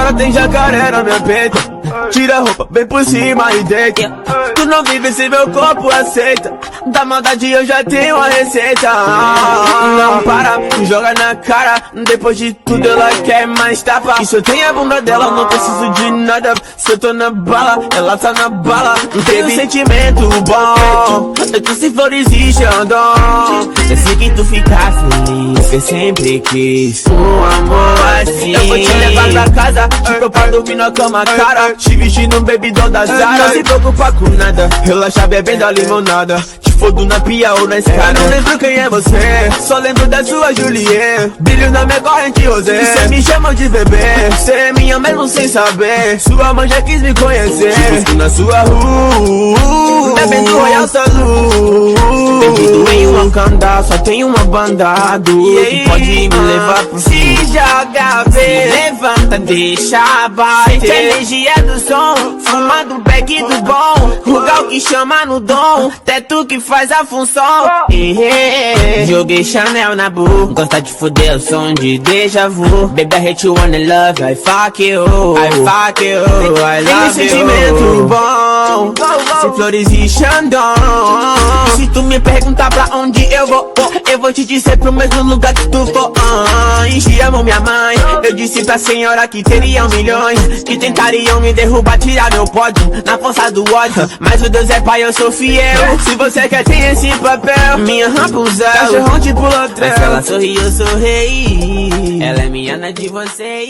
Só tem jacaré na minha peita. Tira a roupa, vem por cima e deita. Tu não vive se meu corpo aceita. Da maldade eu já tenho a receita. Não para, joga na cara. Depois de tudo ela quer mais tapa. E se eu tenho a bunda dela, não preciso de nada. Se eu tô na bala, ela tá na bala. Não tem sentimento bom. Eu tô sem flores e xandão. Eu sei que tu fica feliz, eu sempre quis um amor assim. Eu vou te levar pra casa, tipo pra dormir na cama, cara. Te vestir num bebidão da Zara. Não se preocupar com nada, relaxa bebendo a limonada. Te fodo na pia ou na escada. Não lembro quem é você, só lembro da sua Juliette. Brilho na minha corrente rosé. Cê me chama de bebê, cê é minha mesmo sem saber. Sua mãe já quis me conhecer. Te busco na sua rua, bebendo Royal Salud. Bebido em uma canda, só tem uma bandado. Tu pode me levar pro se joga, vê, levanta, deixa bater. Sente a energia do som, fumando back do bom. Rugal que chama no dom, teto que faz a função. Joguei Chanel na boca, gosta de foder o som de déjà vu. Baby, I hate you, wanna love, I fuck you, I fuck you, I love you. Sentimento bom, sem flores e xandão. Se tu me perguntar pra onde eu vou te dizer pro mesmo lugar que tu for. Te amo minha mãe, eu disse pra senhora que teriam milhões que tentariam me derrubar, tirar meu pódio na força do ódio. Mas o Deus é pai, eu sou fiel. Se você quer, tem esse papel. Minha Rapunzel, cachorrão tipo Lotrel. Mas se ela sorri, eu sorri. Ela é minha, não é de você.